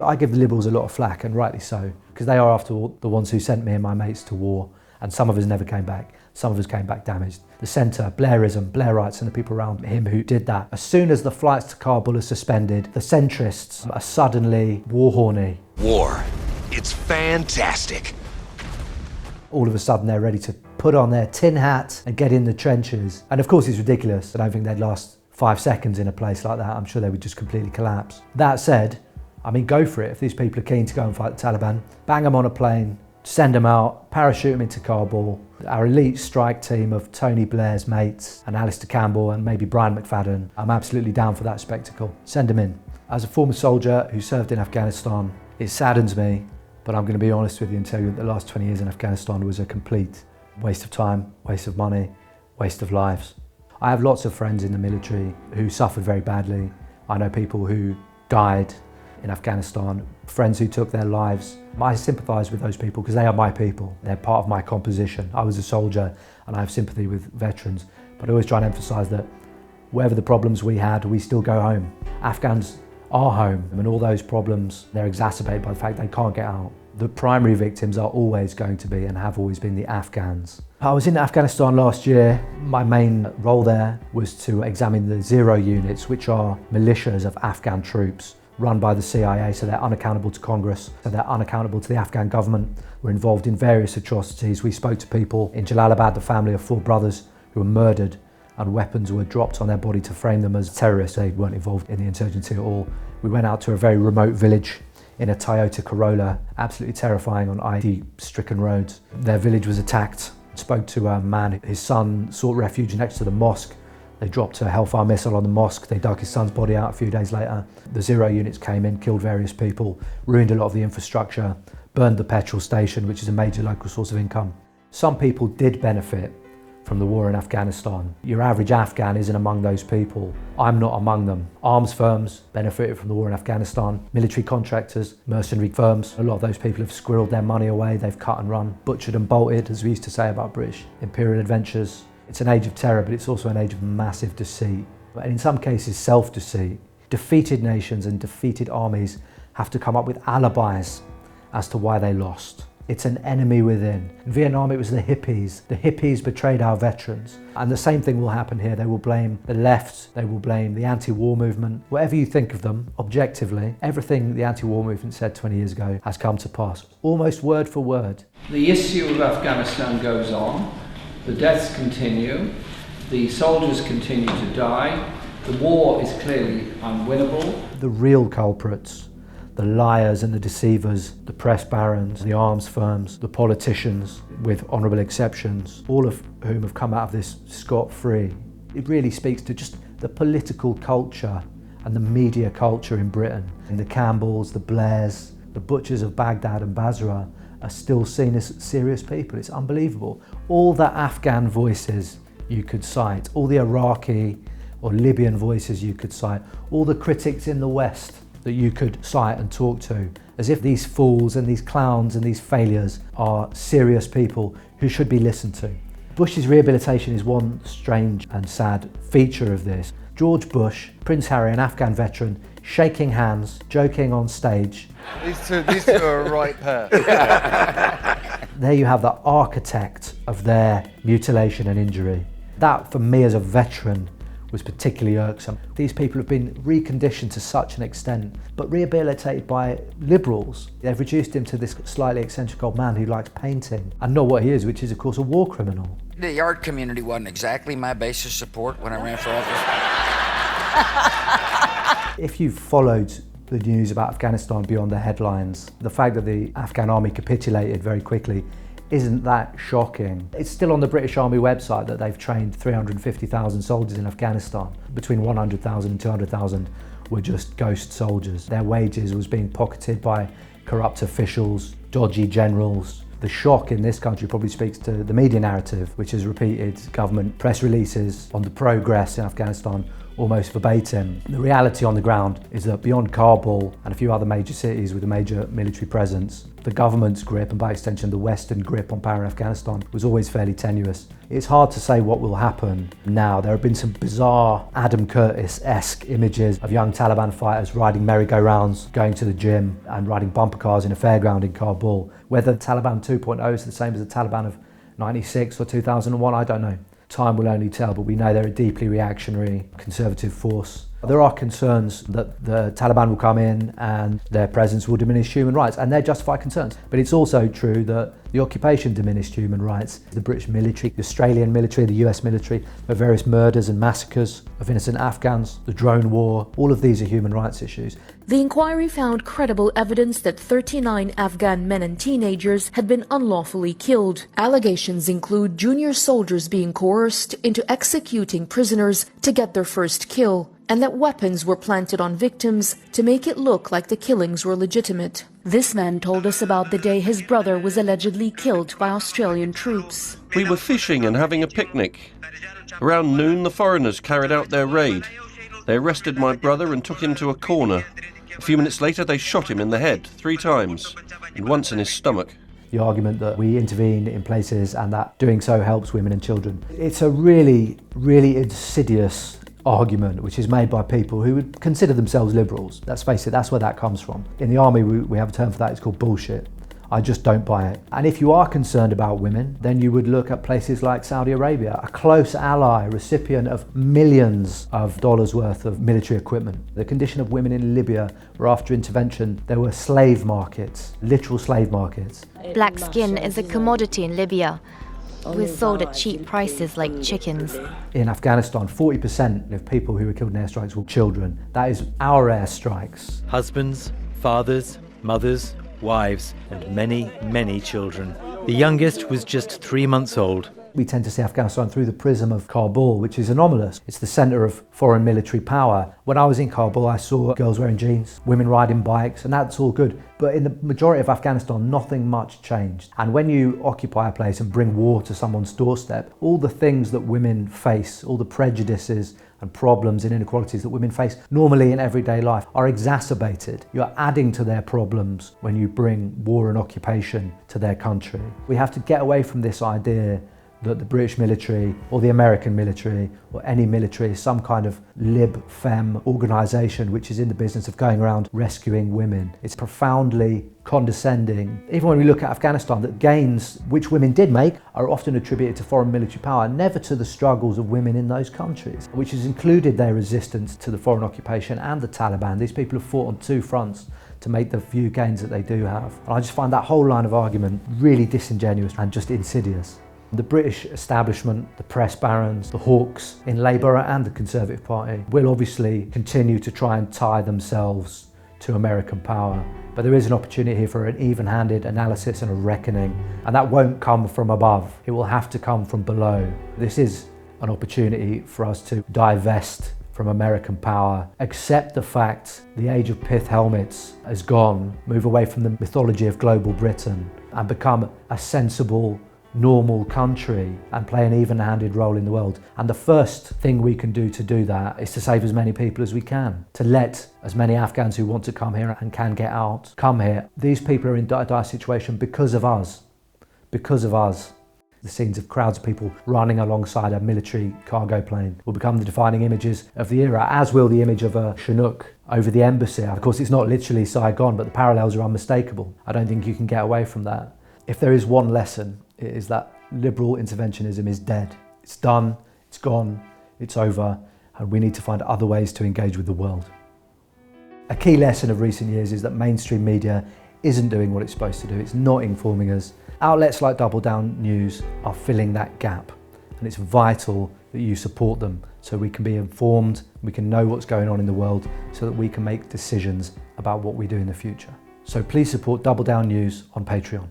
I give the Liberals a lot of flack, and rightly so, because they are, after all, the ones who sent me and my mates to war, and some of us never came back. Some of us came back damaged. The centre, Blairism, Blairites and the people around him who did that. As soon as the flights to Kabul are suspended, the centrists are suddenly war horny. War. It's fantastic. All of a sudden they're ready to put on their tin hat and get in the trenches. And of course it's ridiculous. I don't think they'd last 5 seconds in a place like that. I'm sure they would just completely collapse. That said, I mean, go for it. If these people are keen to go and fight the Taliban, bang them on a plane, send them out, parachute them into Kabul. Our elite strike team of Tony Blair's mates and Alistair Campbell and maybe Brian McFadden, I'm absolutely down for that spectacle. Send them in. As a former soldier who served in Afghanistan, it saddens me, but I'm going to be honest with you and tell you that the last 20 years in Afghanistan was a complete waste of time, waste of money, waste of lives. I have lots of friends in the military who suffered very badly. I know people who died in Afghanistan, friends who took their lives. I sympathise with those people because they are my people. They're part of my composition. I was a soldier and I have sympathy with veterans, but I always try and emphasise that wherever the problems we had, we still go home. Afghans are home, and all those problems, they're exacerbated by the fact they can't get out. The primary victims are always going to be and have always been the Afghans. I was in Afghanistan last year. My main role there was to examine the Zero units, which are militias of Afghan troops run by the CIA, so they're unaccountable to Congress, so they're unaccountable to the Afghan government. We're involved in various atrocities. We spoke to people in Jalalabad, the family of 4 brothers who were murdered, and weapons were dropped on their body to frame them as terrorists. They weren't involved in the insurgency at all. We went out to a very remote village in a Toyota Corolla, absolutely terrifying on ID-stricken roads. Their village was attacked. Spoke to a man, his son sought refuge next to the mosque. They dropped a Hellfire missile on the mosque. They dug his son's body out a few days later. The Zero units came in, killed various people, ruined a lot of the infrastructure, burned the petrol station, which is a major local source of income. Some people did benefit from the war in Afghanistan. Your average Afghan isn't among those people. I'm not among them. Arms firms benefited from the war in Afghanistan. Military contractors, mercenary firms, a lot of those people have squirreled their money away. They've cut and run, butchered and bolted, as we used to say about British imperial adventures. It's an age of terror, but it's also an age of massive deceit. And in some cases, self-deceit. Defeated nations and defeated armies have to come up with alibis as to why they lost. It's an enemy within. In Vietnam, it was the hippies. The hippies betrayed our veterans. And the same thing will happen here. They will blame the left. They will blame the anti-war movement. Whatever you think of them, objectively, everything the anti-war movement said 20 years ago has come to pass, almost word for word. The issue of Afghanistan goes on. The deaths continue, the soldiers continue to die, the war is clearly unwinnable. The real culprits, the liars and the deceivers, the press barons, the arms firms, the politicians, with honourable exceptions, all of whom have come out of this scot-free. It really speaks to just the political culture and the media culture in Britain. And the Campbells, the Blairs, the butchers of Baghdad and Basra are still seen as serious people. It's unbelievable. All the Afghan voices you could cite, all the Iraqi or Libyan voices you could cite, all the critics in the West that you could cite and talk to, as if these fools and these clowns and these failures are serious people who should be listened to. Bush's rehabilitation is one strange and sad feature of this. George Bush, Prince Harry, an Afghan veteran, shaking hands, joking on stage. These two are a right pair. There you have the architect of their mutilation and injury. That, for me as a veteran, was particularly irksome. These people have been reconditioned to such an extent, but rehabilitated by liberals. They've reduced him to this slightly eccentric old man who likes painting, and not what he is, which is of course a war criminal. The art community wasn't exactly my base of support when I ran for office. If you've followed the news about Afghanistan beyond the headlines, the fact that the Afghan army capitulated very quickly isn't that shocking. It's still on the British Army website that they've trained 350,000 soldiers in Afghanistan. Between 100,000 and 200,000 were just ghost soldiers. Their wages was being pocketed by corrupt officials, dodgy generals. The shock in this country probably speaks to the media narrative, which has repeated government press releases on the progress in Afghanistan, almost verbatim. The reality on the ground is that beyond Kabul and a few other major cities with a major military presence, the government's grip, and by extension the Western grip on power in Afghanistan, was always fairly tenuous. It's hard to say what will happen now. There have been some bizarre Adam Curtis-esque images of young Taliban fighters riding merry-go-rounds, going to the gym and riding bumper cars in a fairground in Kabul. Whether Taliban 2.0 is the same as the Taliban of 96 or 2001, I don't know. Time will only tell, but we know they're a deeply reactionary conservative force. There are concerns that the Taliban will come in and their presence will diminish human rights, and they're justified concerns. But it's also true that the occupation diminished human rights. The British military, the Australian military, the US military, the various murders and massacres of innocent Afghans, the drone war, all of these are human rights issues. The inquiry found credible evidence that 39 Afghan men and teenagers had been unlawfully killed. Allegations include junior soldiers being coerced into executing prisoners to get their first kill, and that weapons were planted on victims to make it look like the killings were legitimate. This man told us about the day his brother was allegedly killed by Australian troops. We were fishing and having a picnic. Around noon, the foreigners carried out their raid. They arrested my brother and took him to a corner. A few minutes later, they shot him in the head 3 times, and once in his stomach. The argument that we intervene in places and that doing so helps women and children. It's a really, really insidious argument which is made by people who would consider themselves liberals. Let's face it, that's where that comes from. In the army we have a term for that, it's called bullshit. I just don't buy it. And if you are concerned about women, then you would look at places like Saudi Arabia, a close ally, recipient of millions of dollars worth of military equipment. The condition of women in Libya, where after intervention there were slave markets, literal slave markets. Black skin is a commodity in Libya. We're sold at cheap prices like chickens. In Afghanistan, 40% of people who were killed in airstrikes were children. That is our airstrikes. Husbands, fathers, mothers, wives, and many, many children. The youngest was just 3 months old. We tend to see Afghanistan through the prism of Kabul, which is anomalous. It's the centre of foreign military power. When I was in Kabul, I saw girls wearing jeans, women riding bikes, and that's all good. But in the majority of Afghanistan, nothing much changed. And when you occupy a place and bring war to someone's doorstep, all the things that women face, all the prejudices and problems and inequalities that women face normally in everyday life are exacerbated. You're adding to their problems when you bring war and occupation to their country. We have to get away from this idea that the British military or the American military or any military is some kind of lib-fem organisation which is in the business of going around rescuing women. It's profoundly condescending. Even when we look at Afghanistan, the gains which women did make are often attributed to foreign military power, never to the struggles of women in those countries, which has included their resistance to the foreign occupation and the Taliban. These people have fought on 2 fronts to make the few gains that they do have. And I just find that whole line of argument really disingenuous and just insidious. The British establishment, the press barons, the hawks in Labour and the Conservative Party will obviously continue to try and tie themselves to American power. But there is an opportunity here for an even-handed analysis and a reckoning, and that won't come from above. It will have to come from below. This is an opportunity for us to divest from American power, accept the fact the age of pith helmets has gone, move away from the mythology of global Britain and become a sensible, normal country and play an even-handed role in the world. And the first thing we can do to do that is to save as many people as we can, to let as many Afghans who want to come here and can get out come here. These people are in a dire situation because of us. Because of us. The scenes of crowds of people running alongside a military cargo plane will become the defining images of the era, as will the image of a Chinook over the embassy. Of course, it's not literally Saigon, but the parallels are unmistakable. I don't think you can get away from that. If there is one lesson, it is that liberal interventionism is dead. It's done, it's gone, it's over, and we need to find other ways to engage with the world. A key lesson of recent years is that mainstream media isn't doing what it's supposed to do. It's not informing us. Outlets like Double Down News are filling that gap, and it's vital that you support them so we can be informed, we can know what's going on in the world, so that we can make decisions about what we do in the future. So please support Double Down News on Patreon.